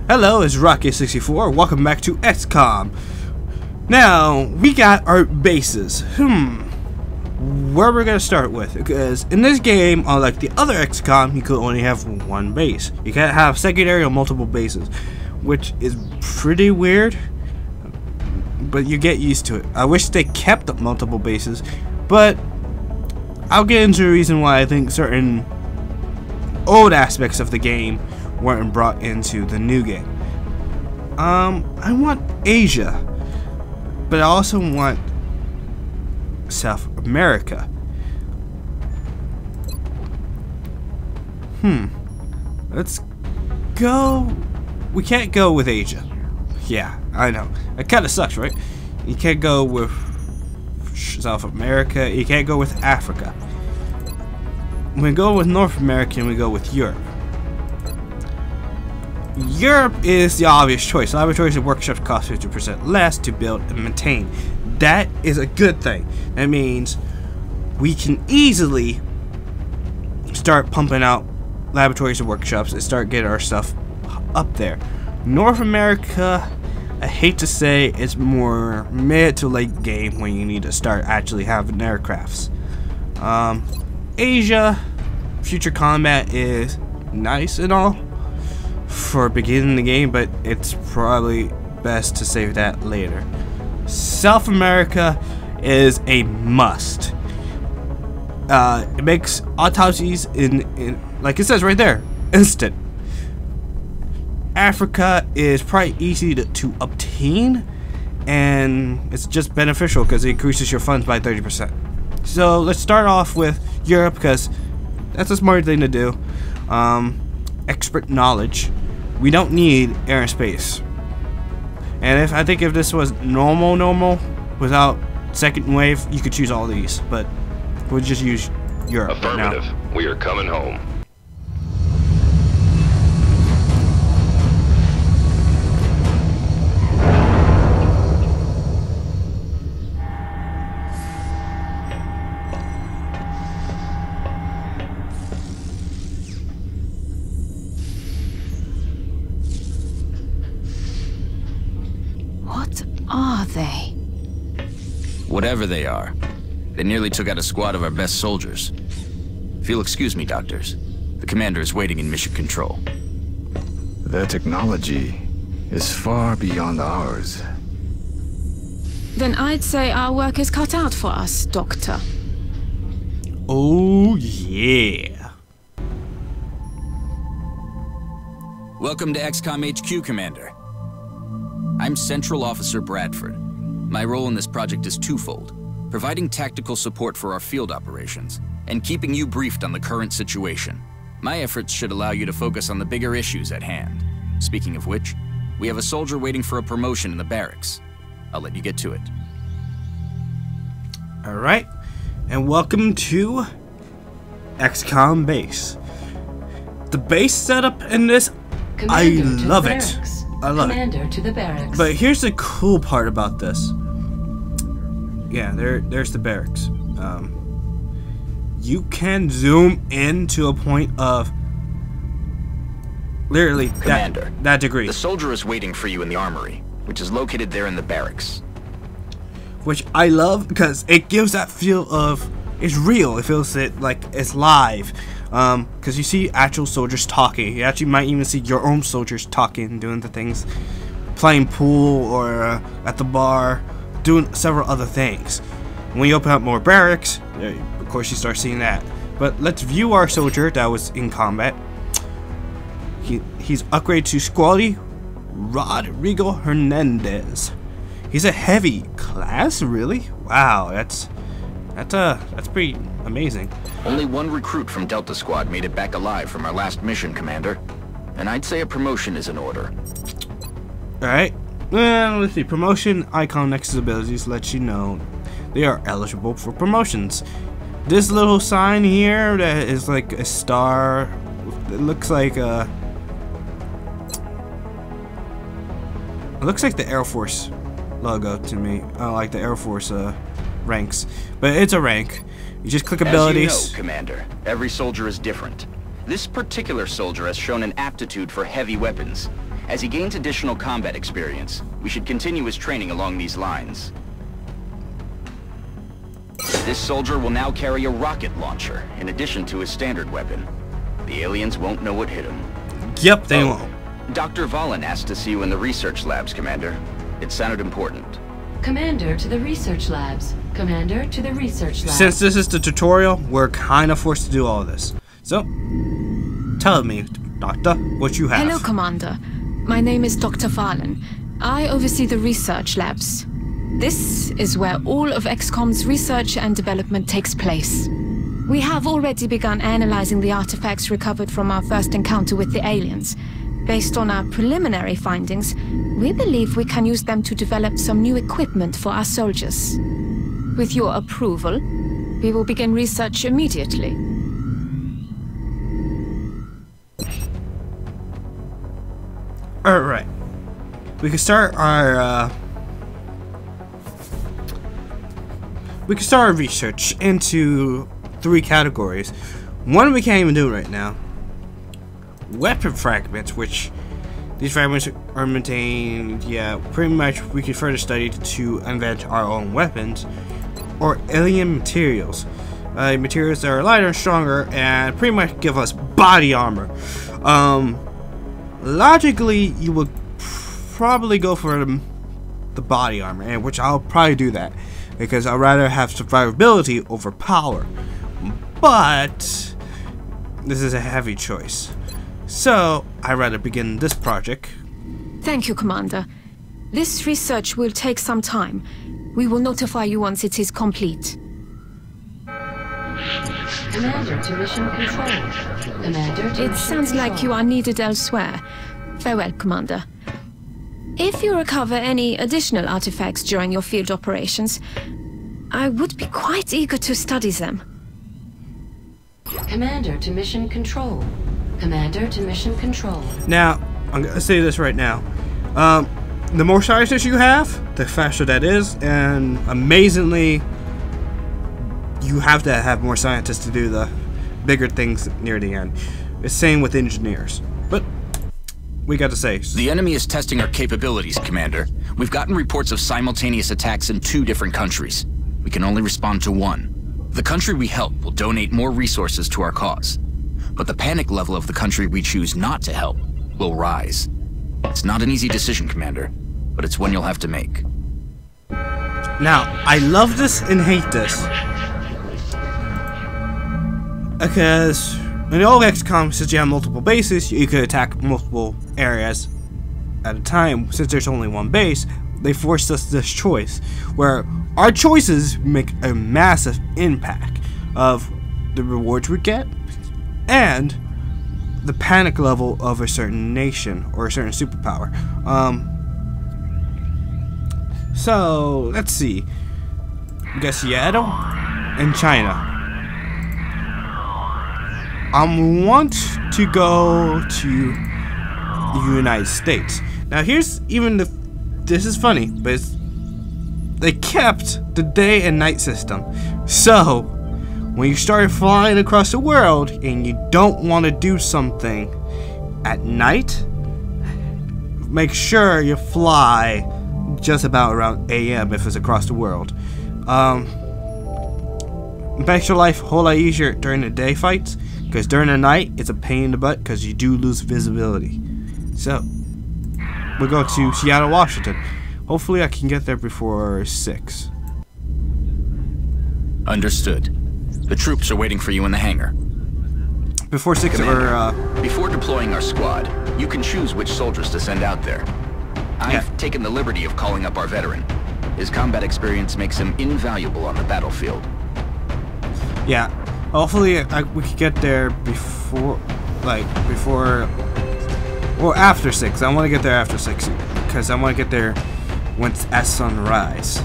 Hello, it's Rocket64. Welcome back to Xcom. Now, we got our bases. Where we're gonna start with, because in this game, unlike the other Xcom, you could only have one base. You can't have secondary or multiple bases, which is pretty weird, but you get used to it. I wish they kept the multiple bases, but I'll get into the reason why I think certain old aspects of the game weren't brought into the new game. I want Asia, but I also want South America. Let's go. We can't go with Asia. Yeah, I know. It kind of sucks, right? You can't go with South America. You can't go with Africa. When we go with North America, and we go with Europe. Europe is the obvious choice. Laboratories and workshops cost 50% less to build and maintain. That is a good thing. That means we can easily start pumping out laboratories and workshops and start getting our stuff up there. North America, I hate to say, it's more mid to late game when you need to start actually having aircrafts. Asia, future combat is nice and all for beginning the game, but it's probably best to save that later. South America is a must. It makes autopsies in like it says right there, instant. Africa is probably easy to obtain, and it's just beneficial because it increases your funds by 30%. So let's start off with Europe because that's a smart thing to do. Expert knowledge. We don't need air and space. And I think if this was normal without second wave, you could choose all these, but we'll just use Europe right now. Affirmative. We are coming home. What are they? Whatever they are, they nearly took out a squad of our best soldiers. If you'll excuse me, doctors, the commander is waiting in mission control. Their technology is far beyond ours. Then I'd say our work is cut out for us, Doctor. Oh yeah. Welcome to XCOM HQ, Commander. I'm Central Officer Bradford. My role in this project is twofold: providing tactical support for our field operations, and keeping you briefed on the current situation. My efforts should allow you to focus on the bigger issues at hand. Speaking of which, we have a soldier waiting for a promotion in the barracks. I'll let you get to it. Alright, and welcome to XCOM base. The base setup in this, I love it. I love Commander to the barracks. But here's the cool part about this. Yeah, there's the barracks. You can zoom in to a point of literally Commander, that degree. The soldier is waiting for you in the armory, which is located there in the barracks. Which I love because it gives that feel of it's real. It feels like it's live. Because you see actual soldiers talking. You actually might even see your own soldiers talking, doing the things, playing pool or at the bar, doing several other things. When you open up more barracks, of course you start seeing that. But let's view our soldier that was in combat. He's upgraded to Squally Rodrigo Hernandez. He's a heavy class, really? Wow, that's pretty amazing. Only one recruit from Delta Squad made it back alive from our last mission, Commander. And I'd say a promotion is in order. Alright. Let's see. Promotion icon next to abilities lets you know they are eligible for promotions. This little sign here that is like a star. It looks like the Air Force logo to me. I like the Air Force ranks, but it's a rank. You just click abilities. As you know, Commander, every soldier is different. This particular soldier has shown an aptitude for heavy weapons. As he gains additional combat experience, we should continue his training along these lines. This soldier will now carry a rocket launcher, in addition to his standard weapon. The aliens won't know what hit him. Yep, they won't. Dr. Valen asked to see you in the research labs, Commander. It sounded important. Commander to the research labs. Commander to the research labs. Since this is the tutorial, we're kind of forced to do all of this. So, tell me, Doctor, what you have. Hello, Commander. My name is Dr. Valen. I oversee the research labs. This is where all of Xcom's research and development takes place. We have already begun analyzing the artifacts recovered from our first encounter with the aliens. Based on our preliminary findings, we believe we can use them to develop some new equipment for our soldiers. With your approval, we will begin research immediately. Alright. We can start our research into 3 categories. One we can't even do right now. Weapon fragments, which these fragments are maintained, yeah, pretty much we can further study to invent our own weapons. Or alien materials. Materials that are lighter and stronger and pretty much give us body armor. Logically, you would probably go for the body armor, and which I'll probably do that because I'd rather have survivability over power. But this is a heavy choice, so I'd rather begin this project. Thank you, Commander. This research will take some time. We will notify you once it is complete. Commander to mission control. Commander to It sounds like you are needed elsewhere. Farewell, Commander. If you recover any additional artifacts during your field operations, I would be quite eager to study them. Commander to mission control. Commander to mission control. Now, I'm gonna say this right now. The more scientists you have, the faster that is, and amazingly, you have to have more scientists to do the bigger things near the end. It's same with engineers. But we got to say, The enemy is testing our capabilities, Commander. We've gotten reports of simultaneous attacks in 2 different countries. We can only respond to one. The country we help will donate more resources to our cause. But the panic level of the country we choose not to help will rise. It's not an easy decision, Commander, but it's one you'll have to make. now I love this and hate this. Because in the old XCOM, since you have multiple bases, you could attack multiple areas at a time. Since there's only one base, they forced us this choice, where our choices make a massive impact of the rewards we get and the panic level of a certain nation or a certain superpower. So let's see. We got Seattle and China. I want to go to the United States. Now here's even the, this is funny, but they kept the day and night system. So when you start flying across the world and you don't want to do something at night, make sure you fly just about around AM if it's across the world. Makes your life a whole lot easier during the day fights, because during the night it's a pain in the butt because you do lose visibility. So we'll go to Seattle, Washington. Hopefully I can get there before 6. Understood. The troops are waiting for you in the hangar. Before 6 Commander, before deploying our squad, you can choose which soldiers to send out there. I've taken the liberty of calling up our veteran. His combat experience makes him invaluable on the battlefield. yeah. Hopefully we could get there before, or after 6. I want to get there after 6 because I want to get there when it's at sunrise.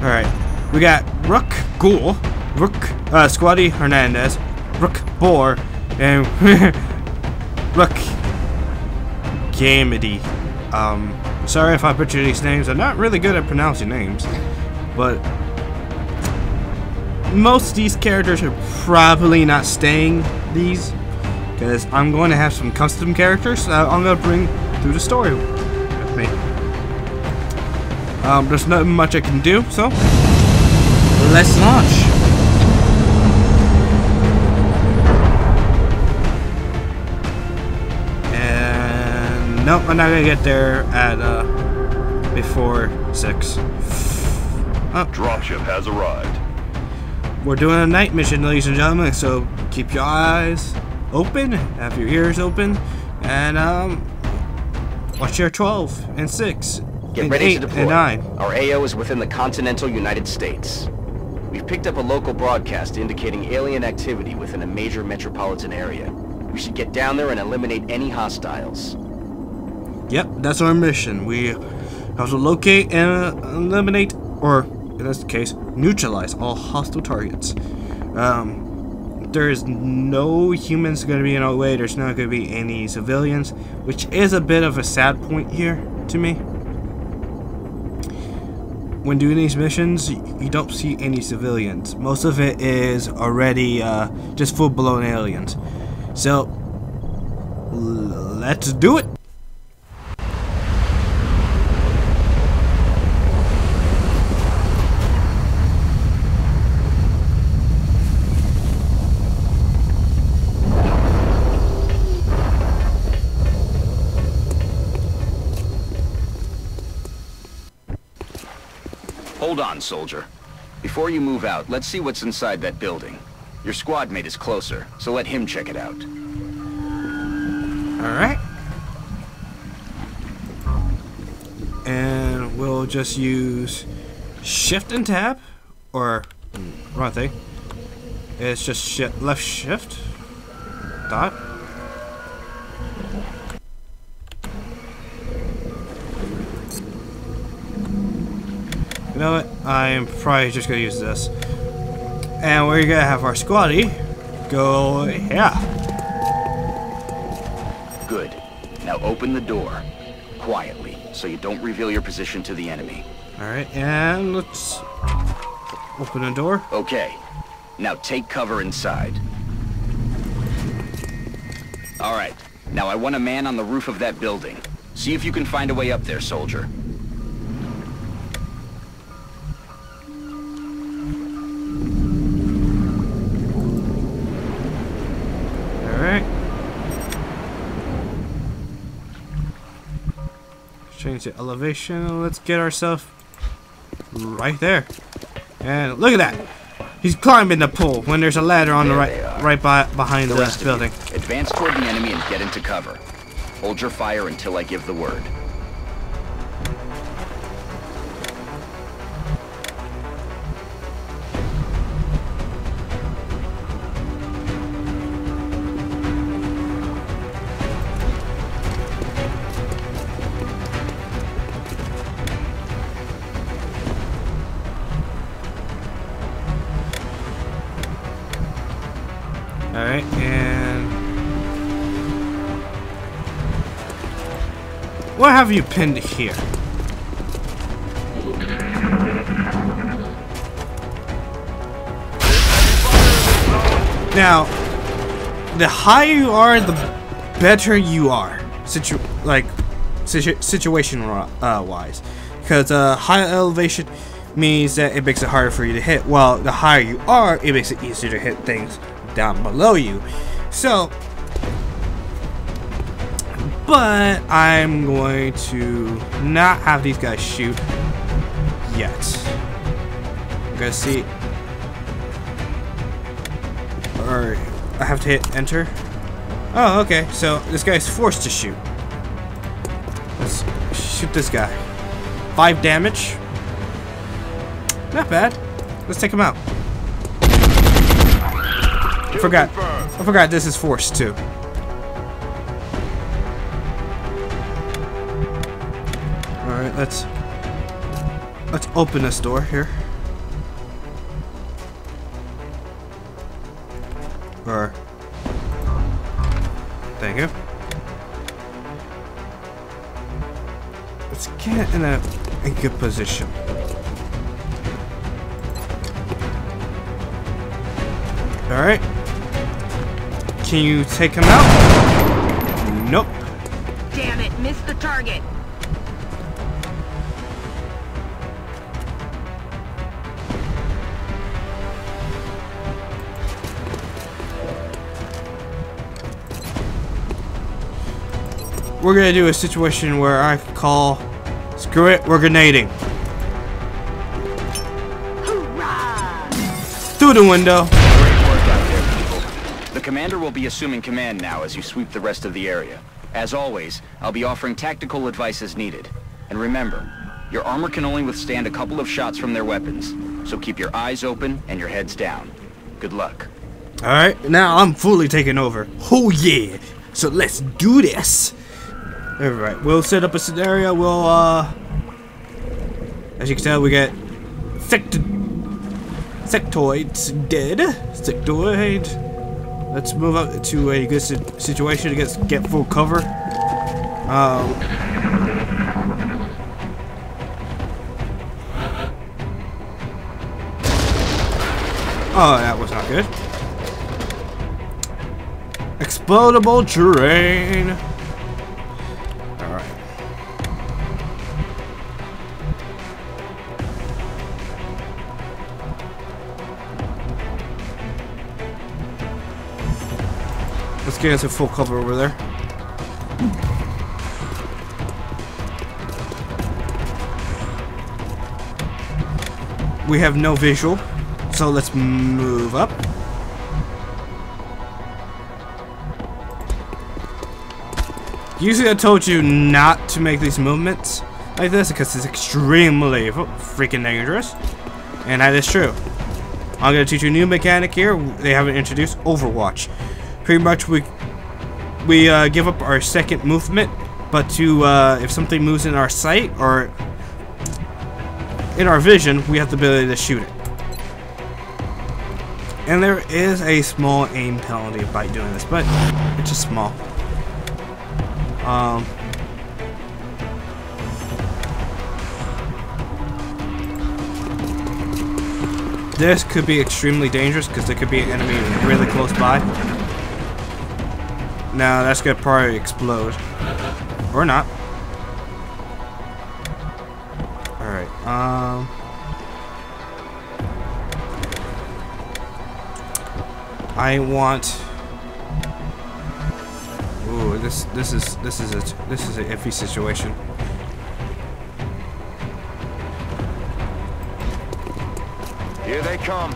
All right, we got Rook Ghoul, Rook Squatty Hernandez, Rook Boar, and Rook Gamity. Sorry if I butcher these names. I'm not really good at pronouncing names, but most of these characters are probably not staying these, because I'm going to have some custom characters I'm going to bring through the story with me. There's not much I can do, so let's launch. And nope, I'm not gonna get there at before 6. Oh. Dropship has arrived. We're doing a night mission, ladies and gentlemen, so keep your eyes open, have your ears open, and watch your 12 and 6 Get and ready 8 to deploy. and 9. Our AO is within the continental United States. We've picked up a local broadcast indicating alien activity within a major metropolitan area. We should get down there and eliminate any hostiles. Yep, that's our mission. We have to locate and eliminate, or in this case, neutralize all hostile targets. There is no humans going to be in our way. There's not going to be any civilians, which is a bit of a sad point here to me. When doing these missions, you don't see any civilians. Most of it is already just full-blown aliens. So, let's do it! Hold on, soldier. Before you move out, let's see what's inside that building. Your squad mate is closer, so let him check it out. Alright. And we'll just use Shift and Tab, or wrong thing. It's just left shift, dot. You know what? I'm probably just gonna use this. And we're gonna have our squaddy go here. Good. Now open the door. Quietly, so you don't reveal your position to the enemy. Alright, and let's open the door. Okay. Now take cover inside. Alright. Now I want a man on the roof of that building. See if you can find a way up there, soldier. Alright. Change the elevation. Let's get ourselves right there. And look at that. He's climbing the pole when there's a ladder on the right behind the building. Advance toward the enemy and get into cover. Hold your fire until I give the word. Alright, and what have you pinned here? Now, the higher you are, the better you are. Situation wise, because high elevation means that it makes it harder for you to hit. While the higher you are, it makes it easier to hit things down below you. So, but I'm going to not have these guys shoot yet. I'm gonna see, or I have to hit enter. Oh, okay. So this guy's forced to shoot. Let's shoot this guy. 5 damage. Not bad. Let's take him out. I forgot this is forced too. Alright, let's open this door here. Or thank you. Let's get in a good position. Alright. Can you take him out? Nope. Damn it, missed the target. We're gonna do a situation where I call, screw it, we're grenading. Hoorah! Through the window. Great work out there, people. The commander will be assuming command now as you sweep the rest of the area. As always, I'll be offering tactical advice as needed. And remember, your armor can only withstand a couple of shots from their weapons, so keep your eyes open and your heads down. Good luck. Alright, now I'm fully taking over. Oh yeah! So let's do this! Alright, we'll set up a scenario, we'll as you can tell, we get sectoids dead. Sectoid. Let's move up to a good situation to get full cover. Oh, that was not good. Explodable terrain. Alright. Let's get into full cover over there. We have no visual, so let's move up. Usually I told you not to make these movements like this because it's extremely freaking dangerous. And that is true. I'm going to teach you a new mechanic here. They haven't introduced Overwatch. Pretty much we give up our second movement, but to if something moves in our sight or in our vision, we have the ability to shoot it. And there is a small aim penalty by doing this, but it's just small. This could be extremely dangerous because there could be an enemy really close by. Now that's gonna probably explode, or not. All right. I want. Ooh, this is an iffy situation. Here they come.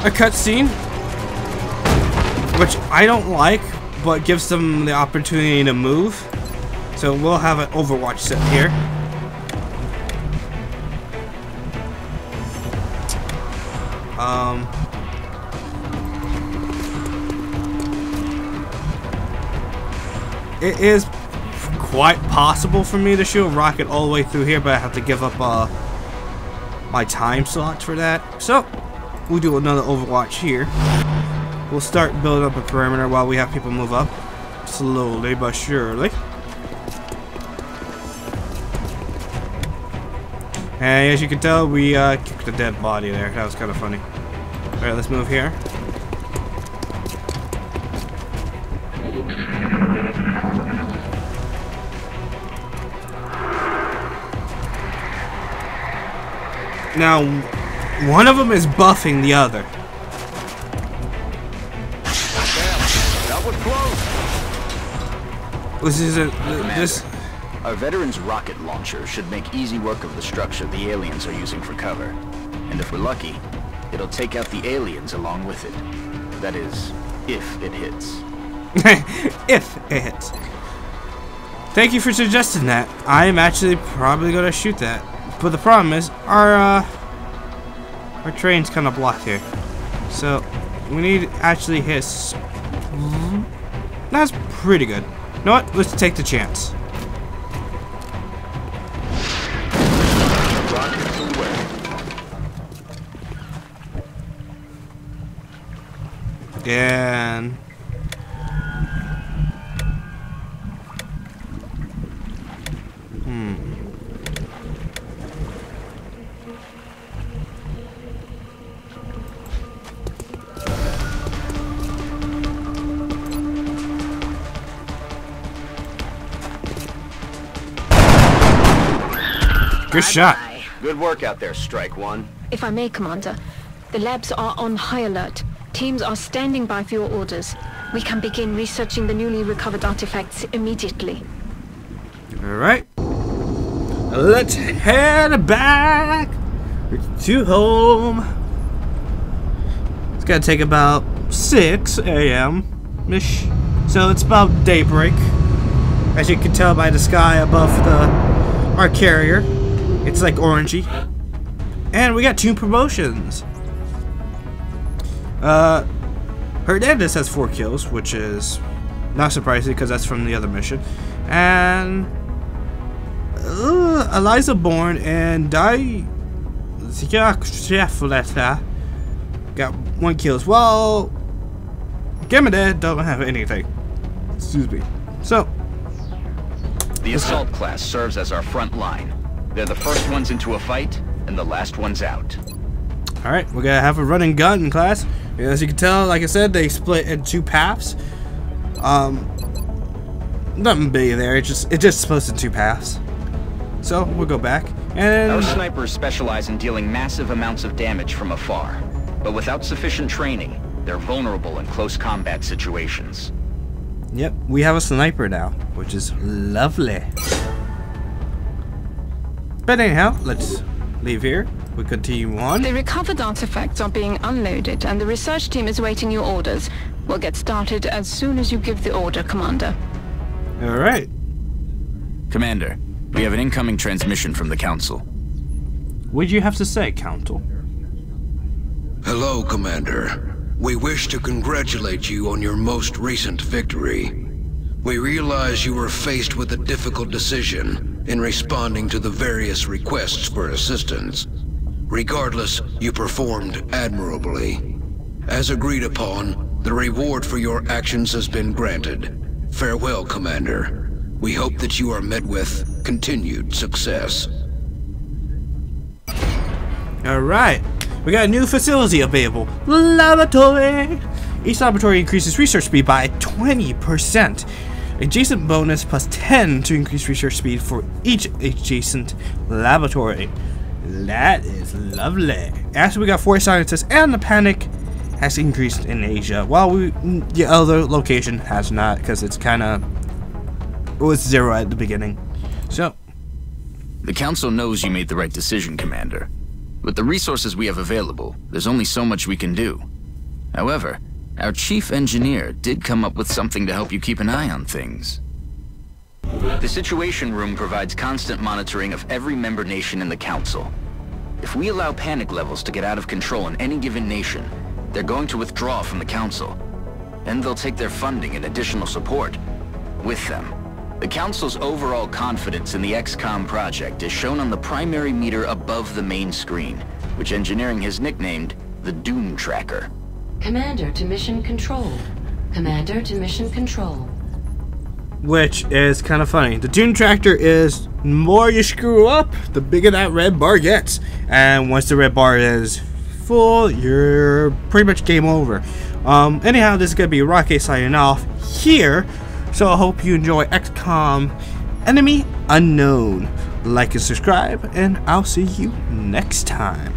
A cutscene, which I don't like, but gives them the opportunity to move. So we'll have an Overwatch set here. It is quite possible for me to shoot a rocket all the way through here, but I have to give up my time slots for that. So we'll do another Overwatch here. We'll start building up a perimeter while we have people move up, slowly but surely. And as you can tell, we kicked a dead body there. That was kind of funny. Alright, let's move here. Now, one of them is buffing the other. That was close. This. Our veteran's rocket launcher should make easy work of the structure the aliens are using for cover. And if we're lucky, it'll take out the aliens along with it. That is, if it hits. If it hits. Thank you for suggesting that. I am actually probably gonna shoot that. But the problem is, our train's kind of blocked here. So, we need to actually hit. That's pretty good. You know what? Let's take the chance. And Good shot. Bye-bye. Good work out there, Strike One. If I may, Commander, the labs are on high alert. Teams are standing by for your orders. We can begin researching the newly recovered artifacts immediately. Alright. Let's head back to home. It's gonna take about 6 a.m.-ish. So it's about daybreak. As you can tell by the sky above our carrier. It's like orangey. And we got 2 promotions. Hernandez has 4 kills, which is not surprising because that's from the other mission. And Eliza Bourne and got 1 kill as well. Gamadad don't have anything. Excuse me. So The assault class serves as our front line. They're the first ones into a fight and the last ones out. alright, we're gonna have a running gun class. As you can tell, like I said, they split into 2 paths. Nothing big there, it just splits in 2 paths. So we'll go back. And Our snipers specialize in dealing massive amounts of damage from afar. But without sufficient training, they're vulnerable in close combat situations. yep, we have a sniper now, which is lovely. But anyhow, let's leave here. We continue on. The recovered artifacts are being unloaded, and the research team is waiting your orders. We'll get started as soon as you give the order, Commander. Alright. Commander, we have an incoming transmission from the Council. What'd you have to say, Council? Hello, Commander. We wish to congratulate you on your most recent victory. We realize you were faced with a difficult decision in responding to the various requests for assistance. Regardless, you performed admirably. As agreed upon, the reward for your actions has been granted. Farewell, Commander. We hope that you are met with continued success. Alright. We got a new facility available. Laboratory! Each laboratory increases research speed by 20%. Adjacent bonus plus 10 to increase research speed for each adjacent laboratory. That is lovely. Actually, we got 4 scientists, and the panic has increased in Asia, while the other location has not, because it was 0 at the beginning. So, The Council knows you made the right decision, Commander. With the resources we have available, there's only so much we can do. However, our chief engineer did come up with something to help you keep an eye on things. The Situation Room provides constant monitoring of every member nation in the Council. If we allow panic levels to get out of control in any given nation, they're going to withdraw from the Council. And they'll take their funding and additional support with them. The Council's overall confidence in the Xcom project is shown on the primary meter above the main screen, which engineering has nicknamed the Doom Tracker. Commander to mission control. Commander to mission control. which is kind of funny. The Doom Tracker is, the more you screw up, the bigger that red bar gets. And once the red bar is full, you're pretty much game over. Anyhow, this is going to be Rocky signing off here. So I hope you enjoy XCOM Enemy Unknown. Like and subscribe, and I'll see you next time.